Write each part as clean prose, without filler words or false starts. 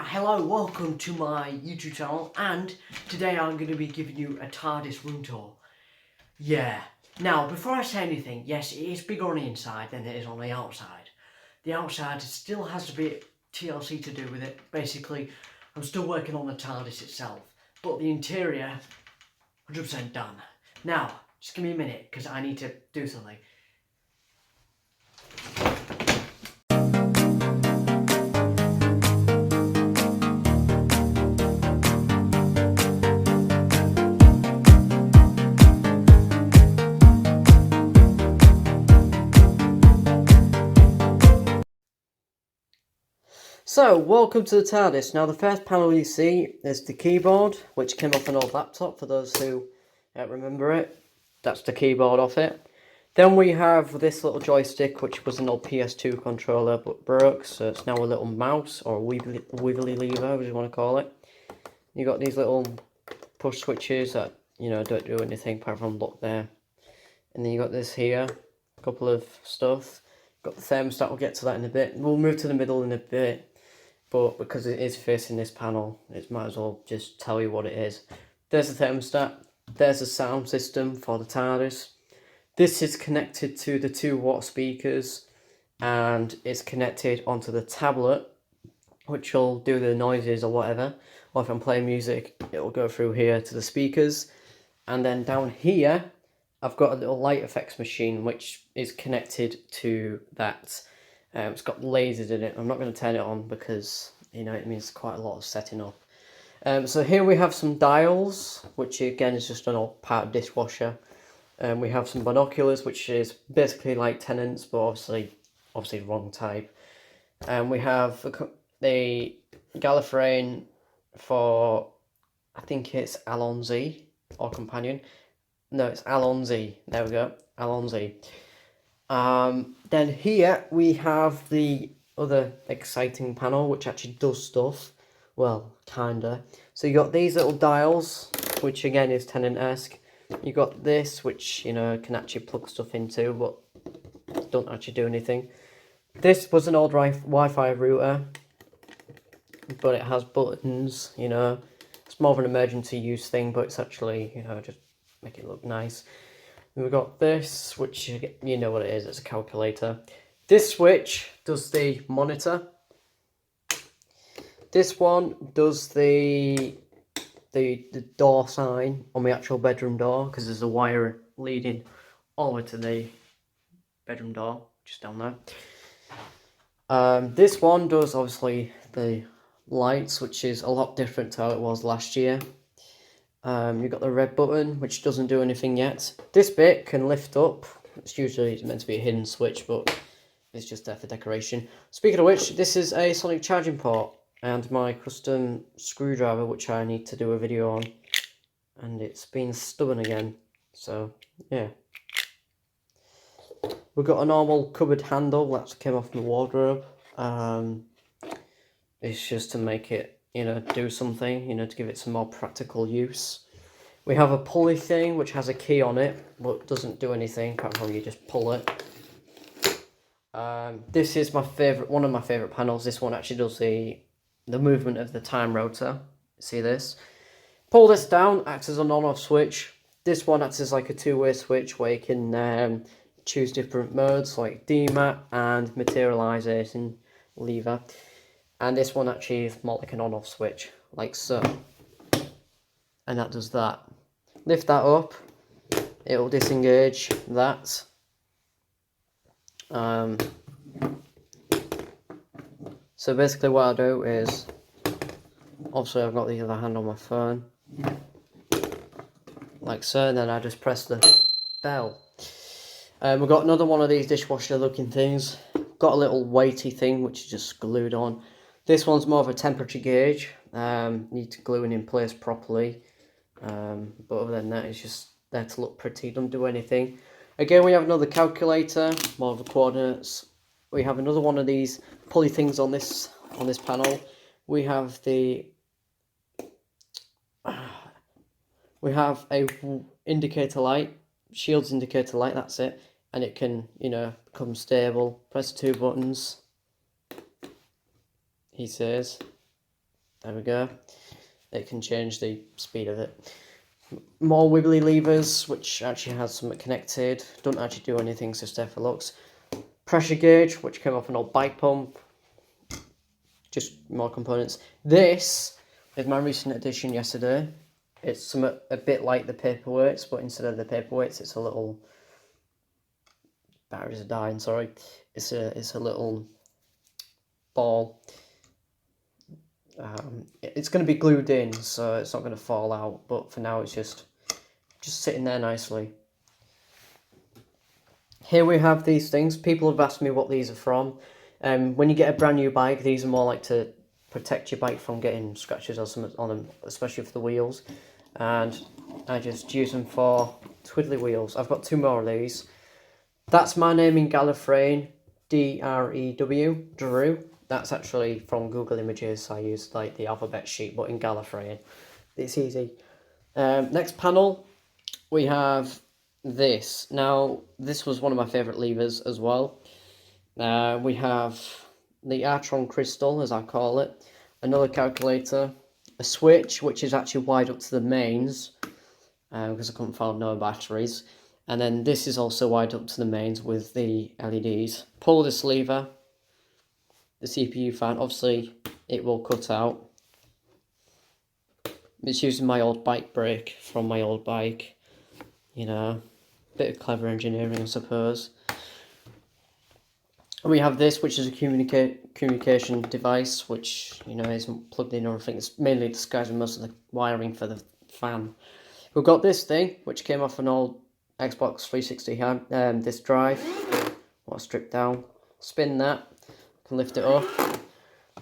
Hello, welcome to my YouTube channel, and today I'm going to be giving you a TARDIS room tour. Yeah. Now, before I say anything, yes, it is bigger on the inside than it is on the outside. The outside still has a bit TLC to do with it. Basically, I'm still working on the TARDIS itself, but the interior, 100% done. Now, just give me a minute, because I need to do something. So, welcome to the TARDIS. Now, the first panel you see is the keyboard, which came off an old laptop, for those who remember it. That's the keyboard off it. Then we have this little joystick, which was an old PS2 controller, but broke, so it's now a little mouse, or a wiggly lever, as you want to call it. You got these little push switches that, don't do anything apart from look there. And then you got this here, a couple of stuff. Got the thermostat, we'll get to that in a bit. We'll move to the middle in a bit. But because it is facing this panel, it might as well just tell you what it is. There's the thermostat. There's a sound system for the TARDIS. This is connected to the 2-watt speakers, and it's connected onto the tablet, which will do the noises or whatever. Or if I'm playing music, it will go through here to the speakers. And then down here, I've got a little light effects machine, which is connected to that. It's got lasers in it. I'm not going to turn it on because, it means quite a lot of setting up. So here we have some dials, which again is just an old part of dishwasher. We have some binoculars, which is basically like Tenants, but obviously wrong type. We have the Gallifreyan for, I think it's Alonzi, or Companion. No, it's Alonzi. There we go, Alonzi. Then here we have the other exciting panel, which actually does stuff. Well, kinda. So you got these little dials, which again is Tennant-esque. You got this, which, can actually plug stuff into, but don't actually do anything. This was an old Wi-Fi router, but it has buttons, It's more of an emergency use thing, but it's actually, just make it look nice. And we've got this, which you know what it is, it's a calculator. This switch does the monitor. This one does the door sign on the actual bedroom door, because there's a wire leading all the way to the bedroom door, just down there. This one does obviously the lights, which is a lot different to how it was last year. You've got the red button, which doesn't do anything yet. This bit can lift up. It's usually meant to be a hidden switch, but it's just there for decoration. Speaking of which, this is a sonic charging port and my custom screwdriver, which I need to do a video on. And it's been stubborn again, so yeah. We've got a normal cupboard handle that came off my wardrobe. It's just to make it, do something, to give it some more practical use. We have a pulley thing, which has a key on it, but doesn't do anything, apart from you just pull it. This is one of my favourite panels. This one actually does the movement of the time rotor. See this? Pull this down, acts as an on-off switch. This one acts as like a two-way switch where you can choose different modes, like demat and materialization lever. And this one actually is more like an on-off switch, like so. And that does that. Lift that up, it will disengage that. So basically what I do is, obviously I've got the other hand on my phone, like so, and then I just press the bell. We've got another one of these dishwasher looking things. Got a little weighty thing which is just glued on. This one's more of a temperature gauge. Need to glue it in place properly. But other than that, it's just there to look pretty, don't do anything. Again, we have another calculator, more of the coordinates. We have another one of these pulley things on this panel. We have a indicator light, shields indicator light, that's it. And it can, become stable. Press 2 buttons, he says. There we go. It can change the speed of it. More wibbly levers, which actually has something connected. Don't actually do anything, it's just there for looks. Pressure gauge, which came off an old bike pump. Just more components. This is my recent addition yesterday. It's a bit like the paperweights, but instead of the paperweights, it's a little... Batteries are dying, sorry. It's a little ball. It's going to be glued in, so it's not going to fall out, but for now it's just sitting there nicely. Here we have these things. People have asked me what these are from. When you get a brand new bike, these are more like to protect your bike from getting scratches or something on them, especially for the wheels. And I just use them for twiddly wheels. I've got 2 more of these. That's my name in Gallifreyan, D-R-E-W, Drew. That's actually from Google Images. I use like the alphabet sheet, but in Gallifreyan. It's easy. Next panel, we have this. Now, this was one of my favourite levers as well. We have the Artron crystal, as I call it, another calculator, a switch, which is actually wired up to the mains, because I couldn't find no batteries. And then this is also wired up to the mains with the LEDs. Pull this lever, the CPU fan, obviously it will cut out. It's using my old bike brake from my old bike, you know, bit of clever engineering, I suppose. And we have this, which is a communication device, which, you know, isn't plugged in or anything. It's mainly disguising most of the wiring for the fan. We've got this thing, which came off an old Xbox 360 disk drive. What strip down, spin that, can lift it up.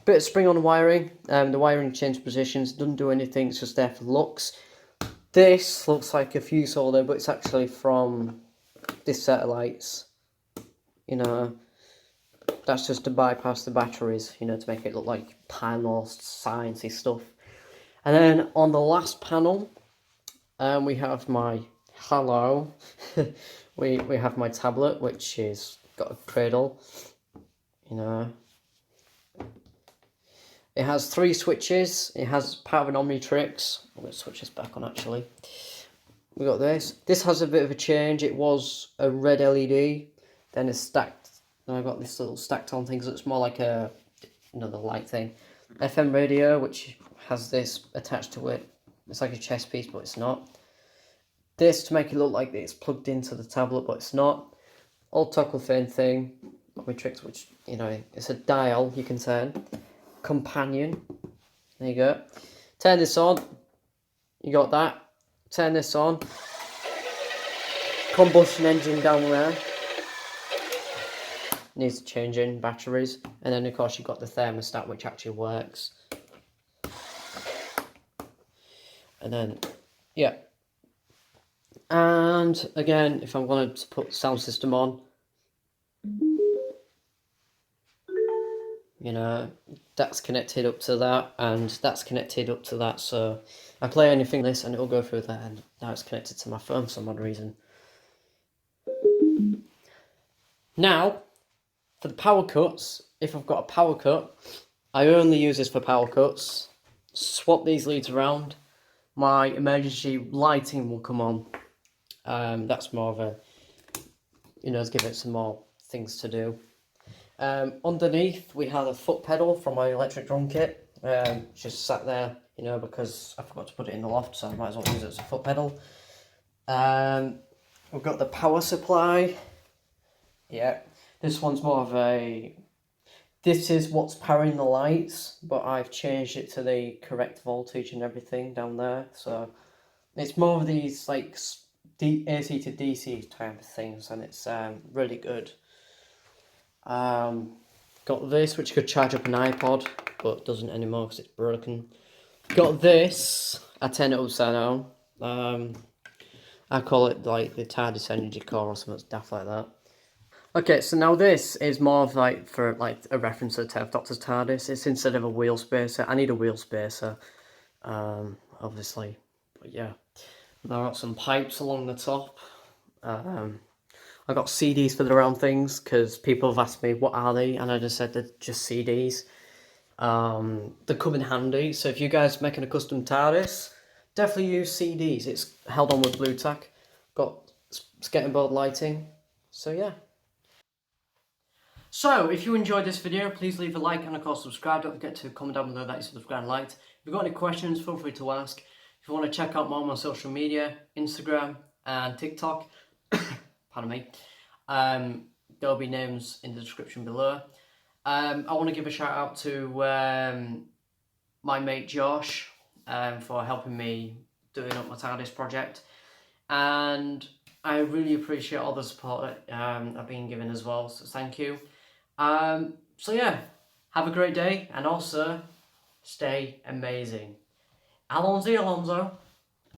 Bit of spring on the wiring. The wiring changed positions, doesn't do anything, it's just there for looks. This looks like a fuse holder, but it's actually from this set of lights. You know, that's just to bypass the batteries, you know, to make it look like panel sciencey stuff. And then on the last panel, we have my hello. we have my tablet, which is got a cradle. You know, it has 3 switches. It has part of an Omnitrix. I'm going to switch this back on actually. We got this. This has a bit of a change. It was a red LED, then it's stacked. Then I got this little stacked on thing, so it's more like another light thing. FM radio, which has this attached to it. It's like a chest piece, but it's not. This to make it look like it's plugged into the tablet, but it's not. Old toggle phone thing. Omnitrix, which, you know, it's a dial you can turn. Companion. There you go. Turn this on. You got that. Turn this on. Combustion engine down there. Needs changing batteries. And then of course you've got the thermostat, which actually works. And then, yeah. And again, if I wanted to put sound system on, you know, that's connected up to that, and that's connected up to that, so I play anything this and it'll go through there, and now it's connected to my phone for some odd reason. Now, for the power cuts, if I've got a power cut, I only use this for power cuts. Swap these leads around, my emergency lighting will come on. That's more of a, you know, to give it some more things to do. Underneath we have a foot pedal from my electric drum kit. Just sat there, you know, because I forgot to put it in the loft, so I might as well use it as a foot pedal. We've got the power supply. Yeah, this one's more of a... This is what's powering the lights, but I've changed it to the correct voltage and everything down there. So it's more of these like AC to DC type of things, and it's really good. Got this, which could charge up an iPod, but doesn't anymore because it's broken. Got this, I turn it upside down. I call it like the TARDIS energy core or something daft like that. Okay, so now this is more of like for like a reference to the 10th Doctor's TARDIS. It's instead of a wheel spacer. I need a wheel spacer, obviously. But yeah, I've got some pipes along the top. I got CDs for the round things because people have asked me what are they, and I just said they're just CDs. They come in handy. So if you guys making a custom TARDIS, definitely use CDs. It's held on with blue tack. Got skating board lighting. So yeah. So if you enjoyed this video, please leave a like and of course subscribe. Don't forget to comment down below that you subscribed and liked. If you've got any questions, feel free to ask. If you want to check out more on my social media, Instagram and TikTok, pardon me, there'll be names in the description below. I want to give a shout out to my mate Josh for helping me doing up my TARDIS project, and I really appreciate all the support I've been given as well, so thank you. So yeah, have a great day and also stay amazing. Alonzo.